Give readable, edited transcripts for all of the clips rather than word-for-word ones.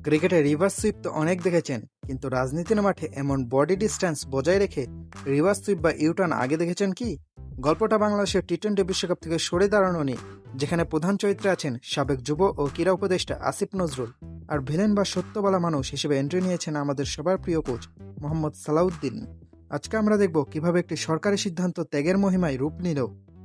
ক্রিকেটে reverse sweep তো অনেক দেখেছেন, কিন্তু রাজনীতির মাঠে এমন বডি ডিস্ট্যান্স বজায় রেখে রিভার্স সুইপ বা ইউটার্ন আগে দেখেছেন কি? গল্পটা বাংলাদেশের টি-20 বিশ্বকাপ থেকে সরে দাঁড়ানো নিয়ে, যেখানে প্রধান চরিত্রে আছেন সাবেক যুব ও ক্রীড়া উপদেষ্টা আসিফ নজরুল, আর ভিলেন বা সত্য বলা মানুষ হিসেবে এন্ট্রি নিয়েছেন আমাদের সবার প্রিয় কোচ মোহাম্মদ সালাউদ্দিন। আজকে আমরা দেখব কিভাবে একটি সরকারি সিদ্ধান্ত ত্যাগের মহিমায় রূপ নিল,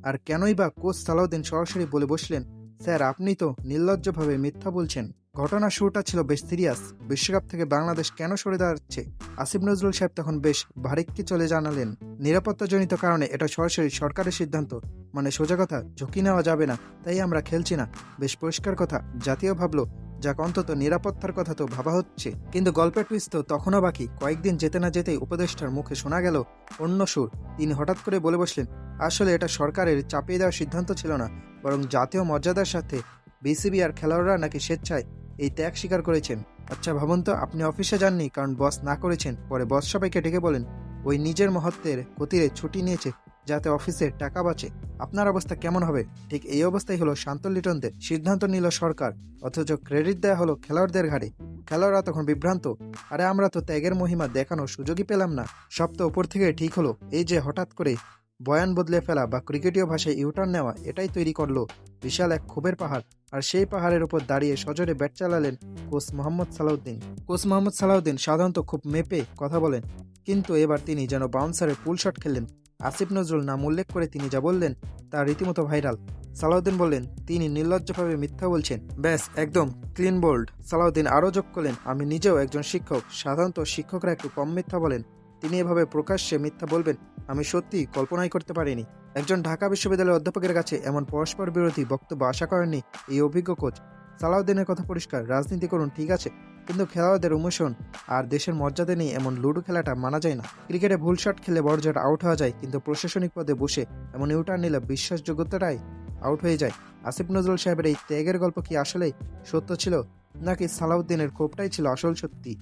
আর কেনই বা কোচ সালাউদ্দিন সরাসরি বলে বসলেন, স্যার আপনি তো নির্লজ্জভাবে মিথ্যা বলছেন। ঘটনার শুরুটা ছিল বেশ সিরিয়াস। বিশ্বকাপ থেকে বাংলাদেশ কেন সরে দাঁড়াচ্ছে, আসিফ নজরুল সাহেব তখন বেশ ভারিক্কি চলে জানালেন নিরাপত্তাজনিত কারণে এটা সরাসরি সরকারের সিদ্ধান্ত, মানে সোজা কথা ঝুঁকি নেওয়া যাবে না, তাই আমরা খেলছি না। বেশ পরিষ্কার কথা, জাতীয় ভাবলো, যাক অন্তত নিরাপত্তার কথা তো ভাবা হচ্ছে। কিন্তু গল্পের টুইস্ট তো তখনও বাকি। কয়েকদিন যেতে না যেতেই উপদেষ্টার মুখে শোনা গেল অন্য সুর। তিনি হঠাৎ করে বলে বসলেন, আসলে এটা সরকারের চাপিয়ে দেওয়ার সিদ্ধান্ত ছিল না, বরং জাতীয় মর্যাদার সাথে বিসিবি আর খেলোয়াড়রা নাকি স্বেচ্ছায় এই ত্যাগ স্বীকার করেছেন। আচ্ছা ভাবুন তো, আপনি অফিসে যাননি কারণ বস না করেছেন, পরে বস সবাইকে ডেকে বলেন ওই নিজের মহত্বের গতিরে ছুটি নিয়েছে যাতে অফিসের টাকা বাঁচে। আপনার অবস্থা কেমন হবে? ঠিক এই অবস্থাই হলো শান্ত লিটনদের। সিদ্ধান্ত নিল সরকার, অথচ ক্রেডিট দেওয়া হলো খেলোয়াড়দের ঘাড়ে। খেলোয়াড়রা তখন বিভ্রান্ত, আরে আমরা তো ত্যাগের মহিমা দেখানোর সুযোগই পেলাম না। সব তো উপর থেকে ঠিক হলো, এই যে হঠাৎ করে বয়ান বদলে ফেলা বা ক্রিকেটীয় ভাষায় ইউটার্ন নেওয়া, এটাই তৈরি করলো বিশাল এক ক্ষোভের পাহাড়। আর সেই পাহাড়ের উপর দাঁড়িয়ে সজোরে ব্যাট চালালেন কোচ মোহাম্মদ সালাউদ্দিন। কোচ মোহাম্মদ সালাউদ্দিন সাধারণত খুব মেপে কথা বলেন, কিন্তু এবার তিনি যেন বাউন্সারের পুল শট খেললেন। আসিফ নজরুল নাম উল্লেখ করে তিনি যা বললেন তা রীতিমতো ভাইরাল। সালাউদ্দিন বললেন তিনি নির্লজ্জভাবে মিথ্যা বলছেন, ব্যাস একদম ক্লিন বোল্ড। সালাউদ্দিন আরও যোগ করলেন, আমি নিজেও একজন শিক্ষক, সাধারণত শিক্ষকরা একটু কম মিথ্যা বলেন। তিনি এভাবে প্রকাশ্যে মিথ্যা বলবেন আমি সত্যি কল্পনাই করতে পারিনি। একজন ঢাকা বিশ্ববিদ্যালয়ের অধ্যাপকের কাছে এমন পরস্পর বিরোধী বক্তব্য আশা করেননি এই অভিজ্ঞ কোচ। সালাউদ্দিনের কথা পরিষ্কার, রাজনীতি করুন ঠিক আছে, কিন্তু খেলোয়াড়দের ইমোশন আর দেশের মর্যাদা নিয়ে এমন লুডো খেলাটা মানা যায় না। ক্রিকেটে ভুল শট খেলে বড়জোর আউট হওয়া যায়, কিন্তু প্রশাসনিক পদে বসে এমন ইউটার্ন নিলে বিশ্বাসযোগ্যতাটাই আউট হয়ে যায়। আসিফ নজরুল সাহেবের এই ত্যাগের গল্প কি আসলেই সত্য ছিল, নাকি সালাউদ্দিনের ক্ষোভটাই ছিল আসল সত্যি?